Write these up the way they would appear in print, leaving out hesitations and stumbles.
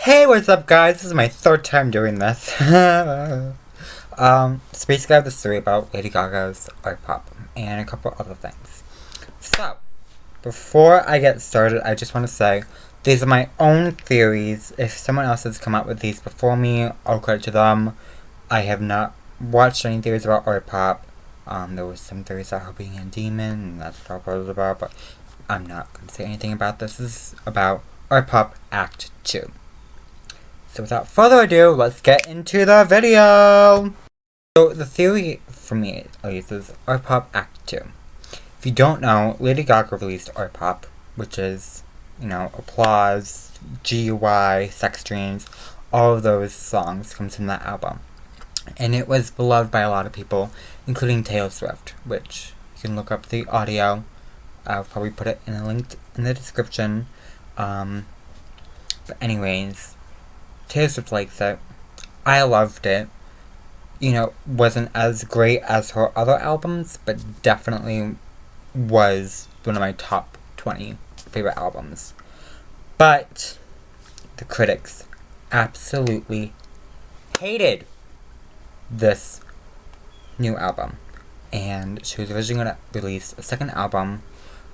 Hey, what's up, guys? This is my third time doing this. So basically I have this story about Lady Gaga's Artpop and a couple other things. So, before I get started, I just want to say these are my own theories. If someone else has come up with these before me, I'll credit to them. I have not watched any theories about Artpop. There was some theories about her being a demon, and that's what I was about, but I'm not going to say anything about this. This is about Artpop Act 2. So without further ado, let's get into the video! So the theory, for me at least, is Artpop Act 2. If you don't know, Lady Gaga released Artpop, which is, Applause, GUI, Sex Dreams, all of those songs comes from that album. And it was beloved by a lot of people, including Taylor Swift, which you can look up the audio. I'll probably put it in a link in the description. But anyways, Taylor Swift likes it. I loved it. Wasn't as great as her other albums, but definitely was one of my top 20 favorite albums. But the critics absolutely hated this new album. And she was originally going to release a second album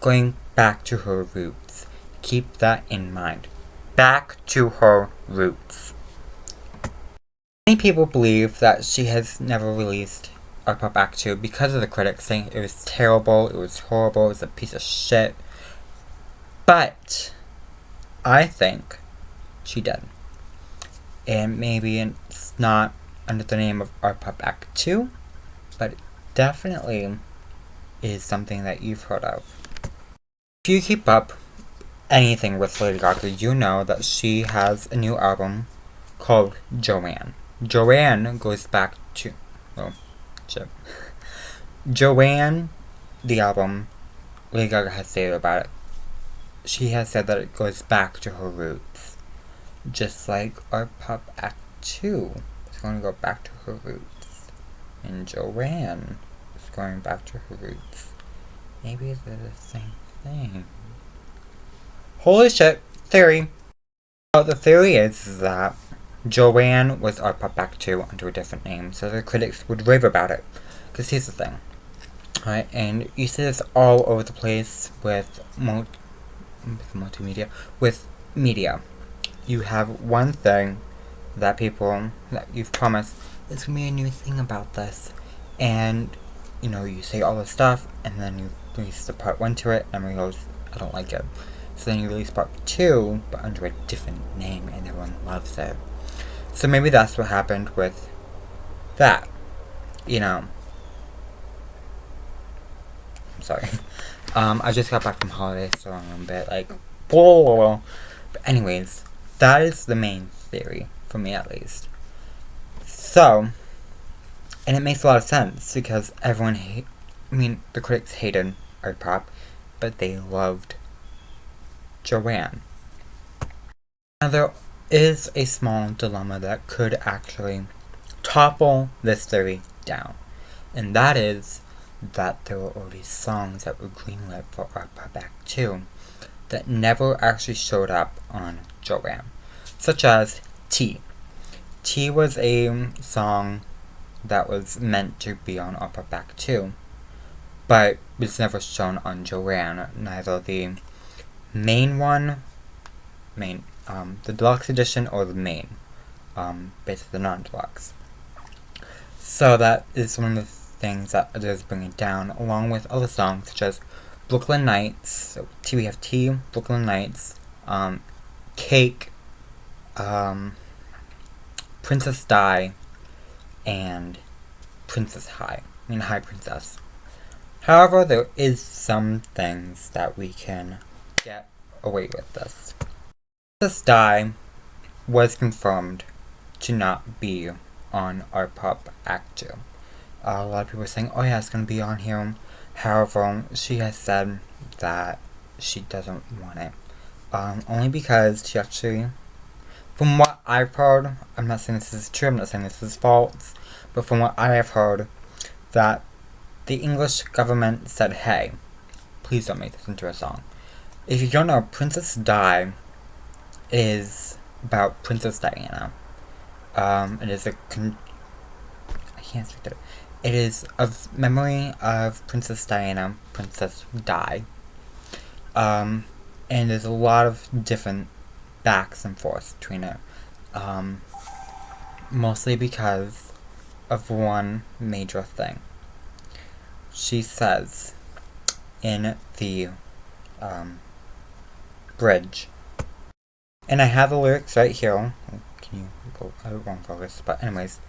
going back to her roots. Keep that in mind. Back to her roots. Many people believe that she has never released Artpop Act 2 because of the critics saying it was terrible, it was horrible, it was a piece of shit. But I think she did. And maybe it's not under the name of Artpop Act 2, but it definitely is something that you've heard of. If you keep up anything with Lady Gaga, you know that she has a new album called Joanne. Joanne goes back to... Joanne, the album, Lady Gaga has said about it. She has said that it goes back to her roots. Just like Artpop Act 2 is going to go back to her roots. And Joanne is going back to her roots. Maybe they're the same thing. Holy shit, theory. Well, the theory is that Joanne was Artpop Act 2 under a different name, so the critics would rave about it. Because here's the thing. Right, and you see this all over the place with multimedia. With media. You have one thing that you've promised, there's going to be a new thing about this. And, you say all this stuff, and then you release the part 1 to it, and everyone goes, I don't like it. So then you release part 2, but under a different name, and everyone loves it. So maybe that's what happened with that. I'm sorry. I just got back from holiday, so I'm a bit like, whoa. But anyways, that is the main theory, for me at least. So, and it makes a lot of sense, because the critics hated Artpop, but they loved Joanne. Now there is a small dilemma that could actually topple this theory down. And that is that there were already songs that were greenlit for Artpop Act 2 that never actually showed up on Joanne. Such as T. T was a song that was meant to be on Artpop Act 2, but was never shown on Joanne. Neither the main one, the deluxe edition, or the main, basically the non-deluxe. So that is one of the things that it is bringing down, along with other songs such as Brooklyn Nights. So we have T, Brooklyn Nights, Cake, Princess Di, and Princess High. High Princess. However, there is some things that we can get away with this. Princess Di was confirmed to not be on Artpop Act 2. A lot of people are saying, oh yeah, it's going to be on here. However, she has said that she doesn't want it. Only because she actually, from what I've heard, I'm not saying this is true, I'm not saying this is false, but from what I have heard, that the English government said, hey, please don't make this into a song. If you don't know, Princess Di is about Princess Diana. It is I can't speak to it. It is of memory of Princess Diana, Princess Di. And there's a lot of different backs and forths between it. Mostly because of one major thing. She says in the bridge, and I have the lyrics right here. Can you go? I won't focus, but anyways,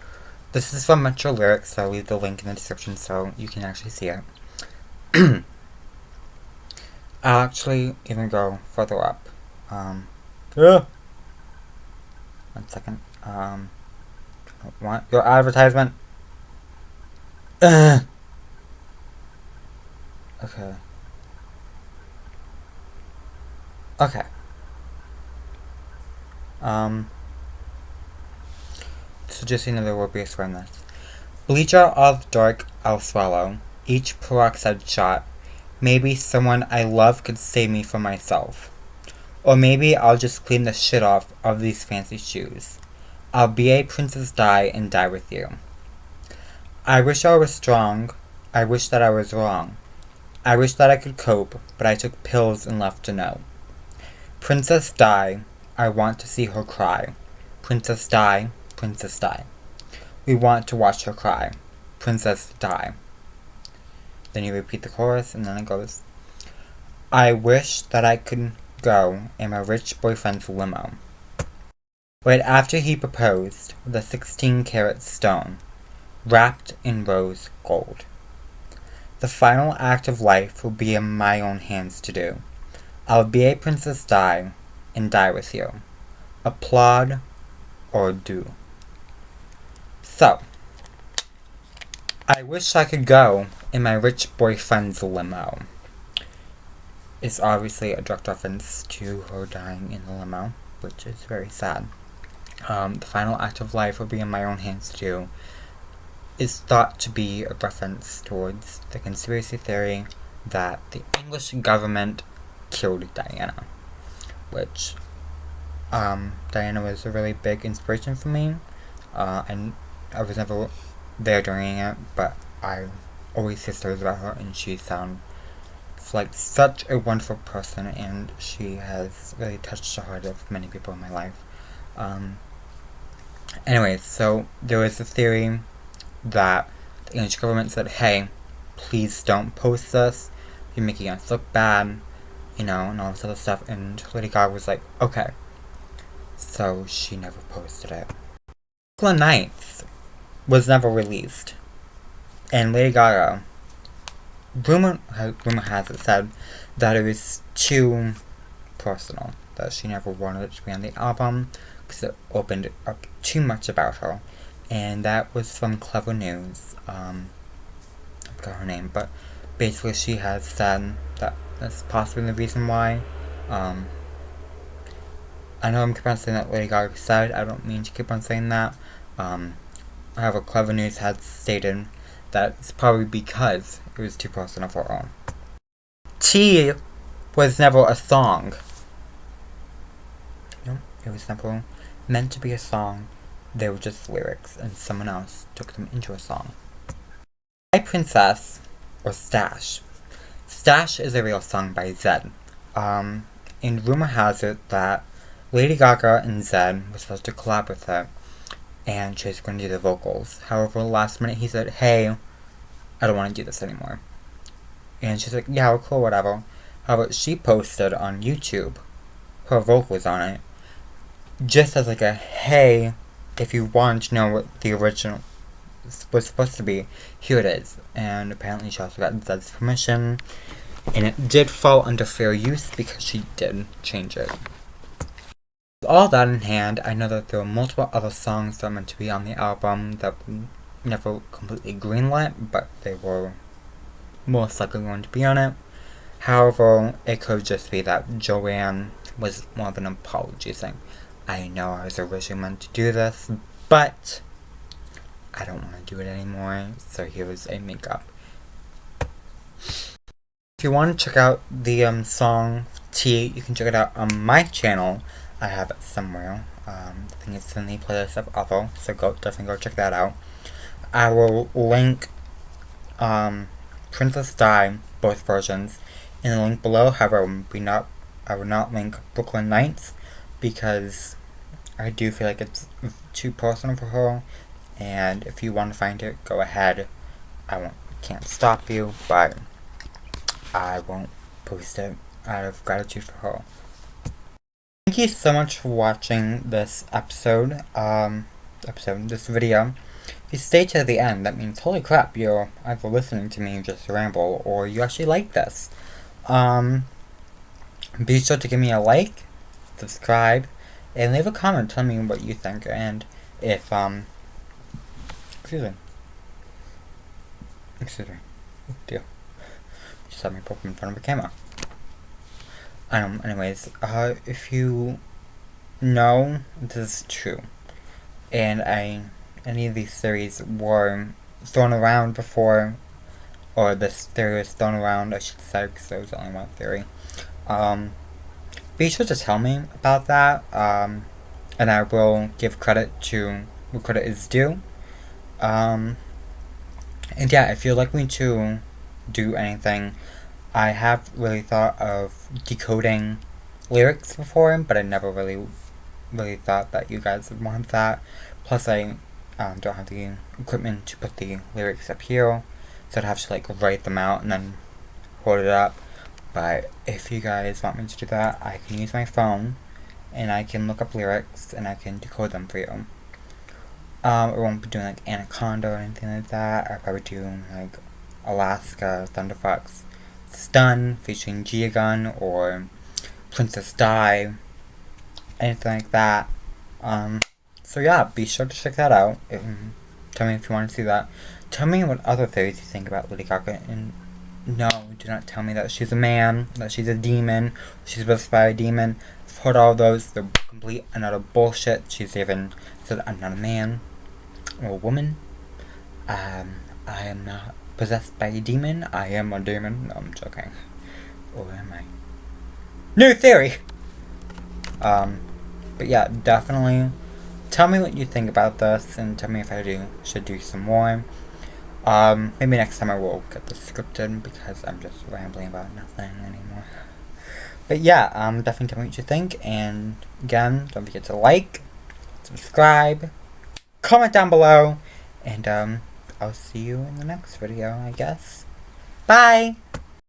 this is from Metro Lyrics, so I'll leave the link in the description so you can actually see it. I'll actually even go further up. One second. Want your advertisement? Okay. Okay. So just so you know, there will be a swear in this. Bleacher of dark I'll swallow, each peroxide shot. Maybe someone I love could save me from myself. Or maybe I'll just clean the shit off of these fancy shoes. I'll be a Princess Di and die with you. I wish I was strong. I wish that I was wrong. I wish that I could cope, but I took pills and left to know. Princess Di, I want to see her cry. Princess Di, Princess Di. We want to watch her cry. Princess Di. Then you repeat the chorus, and then it goes, I wish that I could go in my rich boyfriend's limo. Right after he proposed with a 16-carat stone, wrapped in rose gold. The final act of life will be in my own hands to do. I'll be a Princess Di and die with you. Applaud or do. So, I wish I could go in my rich boyfriend's limo. It's obviously a direct reference to her dying in the limo, which is very sad. The final act of life will be in my own hands to do is thought to be a reference towards the conspiracy theory that the English government killed Diana, which Diana was a really big inspiration for me, and I was never there during it, but I always hear stories about her, and she sounds like such a wonderful person, and she has really touched the heart of many people in my life. Anyways, so there was a theory that the English government said, hey, please don't post this, you're making us look bad, and all this other stuff, and Lady Gaga was like, okay. So she never posted it. Brooklyn Nights was never released, and Lady Gaga, rumor has it said that it was too personal, that she never wanted it to be on the album, because it opened up too much about her. And that was from Clever News. I forgot her name, but basically she has said that that's possibly the reason why. I know I'm keep on saying that Lady Gaga said, I don't mean to keep on saying that. However, Clever News had stated that it's probably because it was too personal for her. Tea was never a song. No, it was never meant to be a song. They were just lyrics, and someone else took them into a song. My Princess, or Stash. Stash is a real song by Zedd. And rumor has it that Lady Gaga and Zedd were supposed to collab with her, and she was going to do the vocals. However, last minute he said, hey, I don't want to do this anymore. And she's like, yeah, well, cool, whatever. However, she posted on YouTube her vocals on it, just as like a, hey, if you want to know what the original was supposed to be, here it is. And apparently she also got Zedd's permission, and it did fall under fair use because she did change it. With all that in hand, I know that there were multiple other songs that were meant to be on the album that were never completely greenlit, but they were most likely going to be on it. However, it could just be that Joanne was more of an apology thing. I know I was originally meant to do this, but I don't want to do it anymore, so here is a makeup. If you want to check out the song Tea, you can check it out on my channel. I have it somewhere. I think it's in the playlist of Other, so definitely go check that out. I will link Princess Di, both versions, in the link below. However, I will not link Brooklyn Nights because I do feel like it's too personal for her. And if you want to find it, go ahead. Can't stop you, but I won't post it out of gratitude for her. Thank you so much for watching this this video. If you stay to the end, that means, holy crap, you're either listening to me just ramble, or you actually like this. Be sure to give me a like, subscribe, and leave a comment telling me what you think, and if, excuse me, deal. Just had me pop in front of a camera. Anyways, if you know this is true, and any of these theories were thrown around before, or this theory was thrown around, I should say, because there was only one theory, be sure to tell me about that, and I will give credit to where credit is due. And yeah, if you'd like me to do anything, I have really thought of decoding lyrics before, but I never really thought that you guys would want that. Plus, I don't have the equipment to put the lyrics up here, so I'd have to like write them out and then hold it up. But if you guys want me to do that, I can use my phone, and I can look up lyrics, and I can decode them for you. I won't be doing like Anaconda or anything like that. I'll probably do like Alaska, Thunderfox, Stun featuring Gaga or Princess Di, anything like that. So yeah, be sure to check that out. Tell me if you want to see that. Tell me what other theories you think about Lady Gaga, and no, do not tell me that she's a man, that she's a demon, she's possessed by a demon. I've heard all those. They're complete and utter bullshit. She's even said, I'm not a man or a woman. I am not possessed by a demon. I am a demon. No, I'm joking. Or am I? New theory! But yeah, definitely tell me what you think about this, and tell me if I should do some more. Maybe next time I will get this scripted, because I'm just rambling about nothing anymore. But yeah, definitely tell me what you think, and again, don't forget to like, subscribe, comment down below, and I'll see you in the next video, I guess. Bye!